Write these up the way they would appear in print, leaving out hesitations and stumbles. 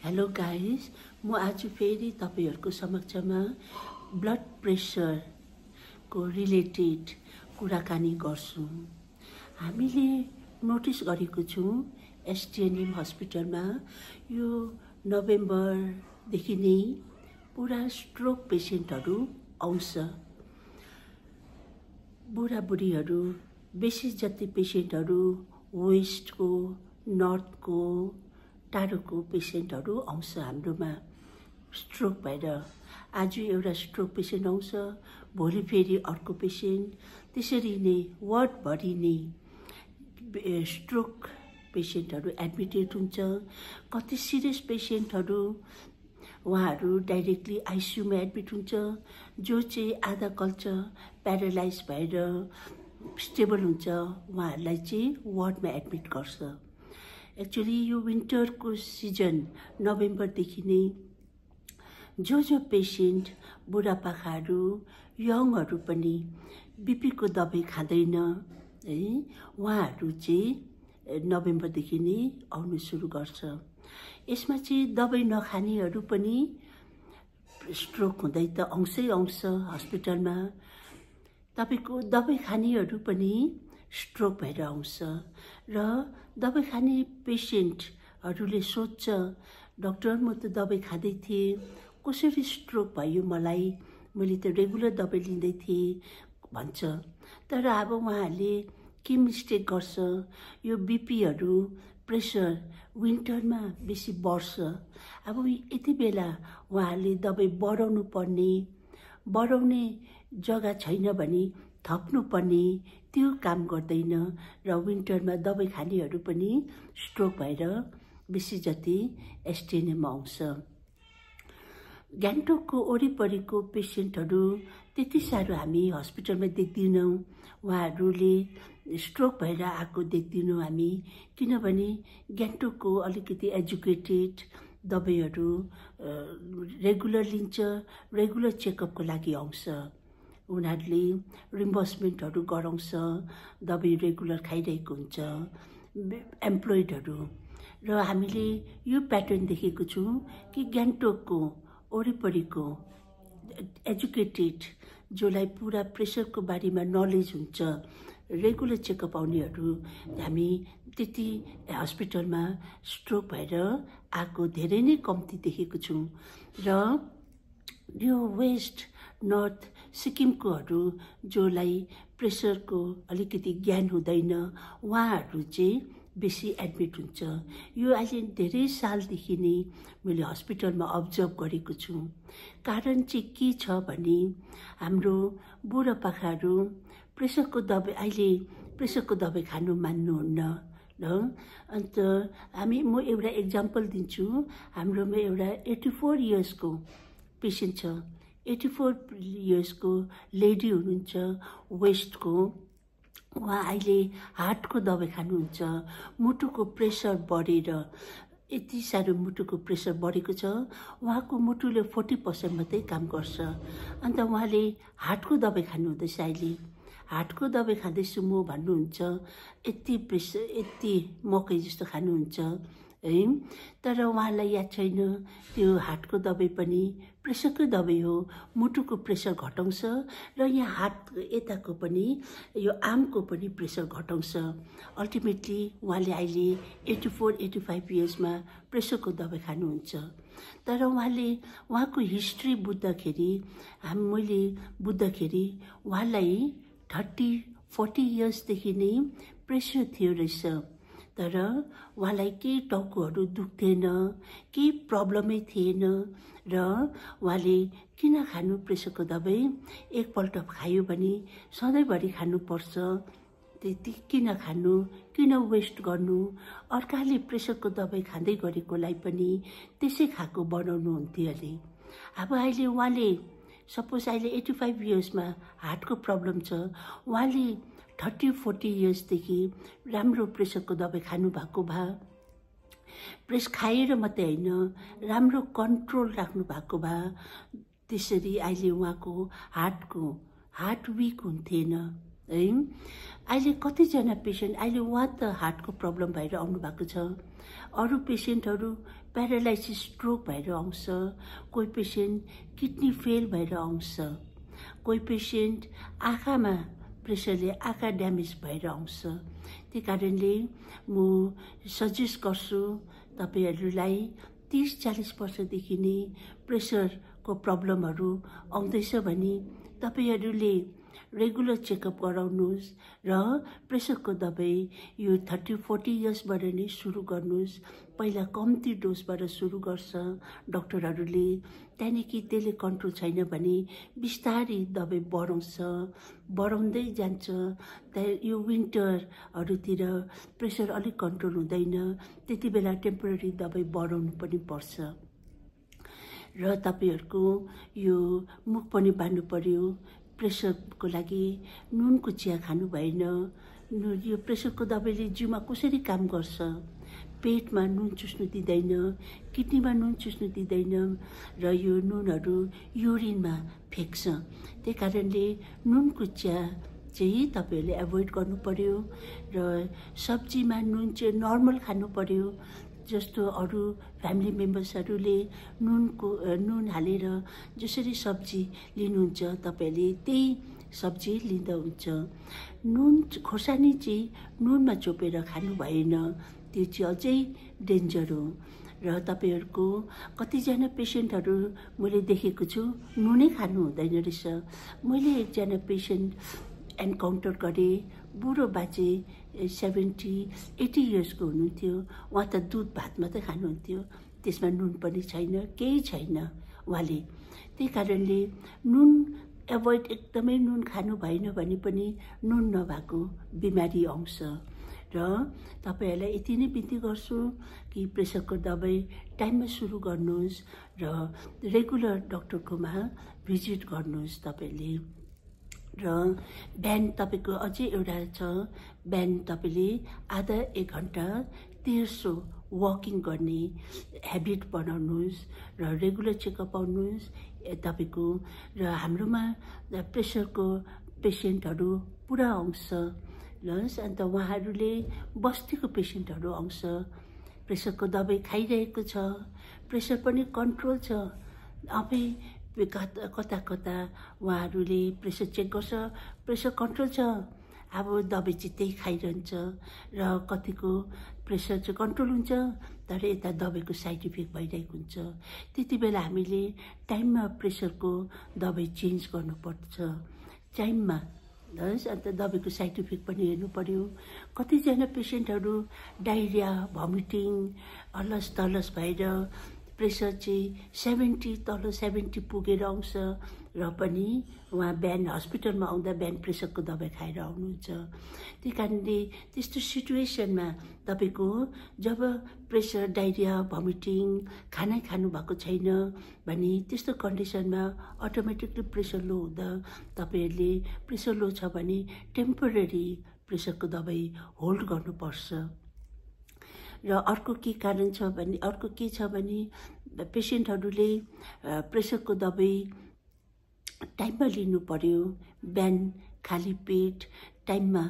Hello guys, म आज फेरि तपाईहरुको समक्षमा ब्लड प्रेसर को रिलेटेड कुराकानी गर्छु। हामीले नोटिस गरेको छौं एसटीएनएम हस्पिटलमा यो नोभेम्बर देखि नै पुरा स्ट्रोक पेशेन्टहरु आउँछ। बुढाबुढीहरु बेसी जति पेशेन्टहरु वेस्टको, नर्थको, टाढोको पेशेन्टहरु आउँछ हाम्रोमा स्ट्रोक भएर। आज एउटा स्ट्रोक पेशेन्ट आउँछ, भोलि फेरि अर्को पेशेन्ट, त्यसरी नै वार्डभरि नै स्ट्रोक पेशेन्टहरु एडमिटेड हुन्छ। कति सिरियस पेशेन्टहरु उहाँहरु डाइरेक्टली आईसीयू मा एडमिट हुन्छ, जो चाहिँ आधा कल्चर प्यारालाइज भएर स्टेबल हुन्छ, उहाँहरुलाई चाहिँ वार्डमा एडमिट गर्छ। एक्चुअली यो विन्टरको सिजन नोभेम्बर देखि नै जो पेशेन्ट बुढापाकाहरु यङहरु पनि बीपी को दबाई खाँदैन है, उहाँहरु चाहिँ नोभेम्बर देखि नै आउन सुरु गर्छ। यसमा चाहिँ दबाई नखानेहरु पनि स्ट्रोक हुँदै त आउँछ हस्पिटलमा। तपाईको दबाई खानेहरु पनि स्ट्रोक भएर आउँछ र दबाई खाने पेशेन्टहरुले सोध्छ, डाक्टर म त दबाई खाँदै थिए, कसरी स्ट्रोक भयो मलाई, मैले त रेगुलर दबाई लिँदै थिए भन्छ। तर अब उहाँहरूले के मिस्टेक गर्छ, यो बीपीहरु प्रेसर विन्टरमा बेसी बढ्छ। अब यति बेला उहाँहरूले दबाई बढाउने जग्गा छैन भने थप्नु पर्ने, त्यो काम गर्दैन र विन्टरमा दबाई खानेहरु पनि स्ट्रोक भएर बेसी जति एसटीएनएम आउँछ। गान्तोकको वरिपरिको पेशेन्टहरु त्यति साह्रो हामी हस्पिटलमा देख्दैनौं, उहाँहरुले स्ट्रोक भएर आएको देख्दैनौं हामी, किनभने गान्तोकको अलिकति एजुकेटेड दबाईहरु रेगुलर लिन्छ, रेगुलर चेकअपको लागि आउँछ। उनीहरुले रिम्बर्समेन्टहरु गराउँछ, दबाई रेगुलर खाइरहेको हुन्छ एम्प्लोइडहरु। र हामीले यो प्याटर्न देखेको छौं कि गान्तोकको वरिपरिको एजुकेटेड, जोलाई पूरा प्रेसरको बारेमा नलेज हुन्छ, रेगुलर चेकअप आउनेहरु हामी त्यति हस्पिटलमा स्ट्रोक भएर आएको धेरै नै कम्ती देखेको छौं। र यो वेस्ट नर्थ सिक्किमकोहरु जोलाई प्रेसरको अलिकति ज्ञान हुँदैन, उहाँहरु चाहिँ बेसी एडमिट हुन्छ। यो अहिले धेरै सालदेखि नै मैले हस्पिटलमा अब्जर्भ गरेको छु। कारण चाहिँ के छ भने हाम्रो बुढापाकाहरु प्रेसरको दबाई खानु मान्नुहुन्न र अन्त म एउटा एक्जाम्पल दिन्छु। हाम्रोमा एउटा 84 इयर्सको पेशेन्ट छ, 84 इयर्सको लेडी हुनुहुन्छ वेस्टको। उहाँ अहिले हार्टको दबाई खानुहुन्छ, मुटुको प्रेसर बढेर यति साह्रो मुटुको प्रेसर बढेको छ, उहाँको मुटुले 40% मात्रै काम गर्छ। अन्त उहाँले हार्टको दबाई खानुहुँदैछ, अहिले हार्टको दबाई खाँदैछु म भन्नुहुन्छ, यति मकै जस्तो खानुहुन्छ है। तर उहाँलाई याद छैन त्यो हार्टको दबाई पनि प्रेसरको दबाई हो, मुटुको प्रेसर घटाउँछ र यहाँ हार्ट यताको पनि यो आर्मको पनि प्रेसर घटाउँछ। अल्टिमेटली उहाँले अहिले 84-85 इयर्समा प्रेसरको दबाई खानुहुन्छ। तर उहाँको हिस्ट्री मैले बुझ्दाखेरि उहाँलाई 30-40 इयर्सदेखि नै प्रेसर थियो रहेछ। तर उहाँलाई केही टाउकोहरु दुख्थेन, केही प्रब्लमै थिएन र उहाँले किन खानु प्रेसरको दबाई, एकपल्ट खायो भने सधैँभरि खानुपर्छ, त्यति किन खानु, किन वेस्ट गर्नु, अर्काले प्रेसरको दबाई खाँदै गरेकोलाई पनि त्यसै खाएको बनाउनु हुन्थ्यो अरे। अब अहिले उहाँले सपोज अहिले 85 इयर्समा हार्टको प्रब्लम छ, उहाँले 30-40 इयर्सदेखि राम्रो प्रेसरको दबाई खानु भएको भए, प्रेस खाएर मात्रै होइन राम्रो कन्ट्रोल राख्नु भएको भए, त्यसरी अहिले उहाँको हार्ट विक हुन्थेन है। अहिले कतिजना पेसेन्ट अहिले उहाँ त हार्टको प्रब्लम भएर आउनु भएको छ, अरू पेसेन्टहरू प्यारालाइसिस स्ट्रोक भएर आउँछ, कोही पेसेन्ट किडनी फेल भएर आउँछ, कोही पेसेन्ट आँखामा प्रेसरले आँखा ड्यामेज भएर आउँछ। त्यही कारणले म सजेस्ट गर्छु तपाईहरूलाई 30-40 वर्षदेखि नै प्रेसरको प्रब्लमहरू आउँदैछ भने तपाईहरूले रेगुलर चेकअप गराउनुहोस् र प्रेसरको दबाई यो 30-40 इयर्सबाट नै सुरु गर्नुहोस्। पहिला कम्ती डोजबाट सुरु गर्छ डाक्टरहरूले, त्यहाँदेखि त्यसले कन्ट्रोल छैन भने बिस्तारै दबाई बढाउँदै जान्छ। यो विन्टरहरूतिर प्रेसर अलिक कन्ट्रोल हुँदैन, त्यति बेला टेम्पोररी दबाई बढाउनु पनि पर्छ। र तपाईहरूको यो मुख पनि बान्नु पर्यो। प्रेसरको लागि नुनको चिया खानु भएन। यो प्रेसरको दबाईले जिउमा कसरी काम गर्छ, पेटमा नुन चुस्नु दिँदैन, किडनीमा नुन चुस्नु दिँदैन र यो नुनहरू युरिनमा फेक्छ। त्यही कारणले नुनको चिया चाहिँ तपाईहरूले एभोइड गर्नु पर्यो र सब्जीमा नुन चाहिँ नर्मल खानु पर्यो। जस्तो अरू फ्यामिली मेम्बर्सहरूले नुन हालेर जसरी सब्जी लिनुहुन्छ तपाईहरूले त्यही सब्जी लिँदा हुन्छ। नुन खोर्सानी चाहिँ नुनमा चोपेर खानु भएन, त्यो चाहिँ अझै डेन्जर हो। र तपाईँहरूको कतिजना पेसेन्टहरू मैले देखेको छु नुनै खानु हुँदैन रहेछ। मैले एकजना पेसेन्ट एन्काउन्टर गरेँ, बुढो बाजे 70-80 इयर्सको हुनुहुन्थ्यो। उहाँ त दुध भात मात्रै खानुहुन्थ्यो, त्यसमा नुन पनि छैन, केही छैन उहाँले। त्यही कारणले नुन एभोइड, एकदमै नुन खानु भएन भने पनि नुन नभएको बिमारी आउँछ। र तपाईहरूलाई यति नै बिन्ती गर्छु कि प्रेसरको दबाई टाइममा सुरु गर्नुहोस् र रेगुलर डक्टरकोमा भिजिट गर्नुहोस् तपाईले। र बिहान तपाईको अझै एउटा छ, बिहान तपाईले आधा 1 घण्टा तेर्सो वकिङ गर्ने ह्याबिट बनाउनुहोस् र रेगुलर चेकअप आउनुहोस् तपाईको। र हाम्रोमा प्रेसरको पेसेन्टहरू पुरा आउँछ अन्त उहाँहरूले बस्तीको पेसेन्टहरू आउँछ, प्रेसरको दबाई खाइरहेको छ, प्रेसर पनि कन्ट्रोल छ, अबै कता कता उहाँहरूले प्रेसर चेक गर्छ, प्रेसर कन्ट्रोल छ, अब दबाई चाहिँ त्यही खाइरहन्छ र कतिको प्रेसर चाहिँ कन्ट्रोल हुन्छ तर यता दबाईको साइड इफेक्ट भइरहेको हुन्छ। त्यति बेला हामीले टाइममा प्रेसरको दबाई चेन्ज गर्नुपर्छ टाइममा। अन्त दबाईको साइड इफेक्ट पनि हेर्नु पर्यो। कतिजना पेसेन्टहरू डायरिया, भमिटिङ, अलस तलस भएर प्रेसर चाहिँ 70 पुगेर आउँछ र पनि उहाँ बिहान हस्पिटलमा आउँदा बिहान प्रेसरको दबाई खाएर आउनुहुन्छ। त्यही कारणले त्यस्तो सिचुएसनमा तपाईको जब प्रेसर, डायरिया, भमिटिङ, खानै खानु भएको छैन भने त्यस्तो कन्डिसनमा अटोमेटिकली प्रेसर लो हुँदा तपाईहरूले प्रेसर लो छ भने टेम्पोररी प्रेसरको दबाई होल्ड गर्नुपर्छ। र अर्को के कारण छ भने, अर्को के छ भने पेसेन्टहरूले प्रेसरको दबाई टाइममा लिनु पर्यो। बिहान खाली पेट टाइममा,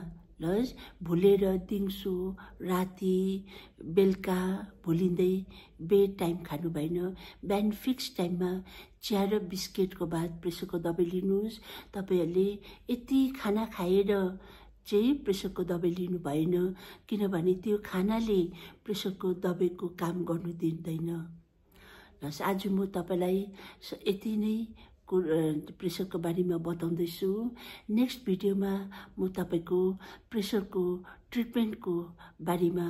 भुलेर दिउँसो, राति, बेलुका भुलिँदै बेड टाइम खानु भएन। बिहान फिक्स टाइममा चिया र बिस्किटको बाद प्रेसरको दबाई लिनुहोस्। तपाईहरूले यति खाना खाएर चाहिँ प्रेसरको दबाई लिनु भएन, किनभने त्यो खानाले प्रेसरको दबाईको काम गर्नु दिँदैन। आज म तपाईलाई यति नै प्रेसरको बारेमा बताउँदैछु। नेक्स्ट भिडियोमा म तपाईको प्रेसरको ट्रिटमेन्टको बारेमा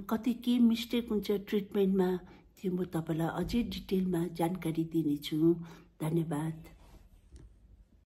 कति के मिस्टेक हुन्छ ट्रिटमेन्टमा त्यो म तपाईलाई अझै डिटेलमा जानकारी दिनेछु। धन्यवाद।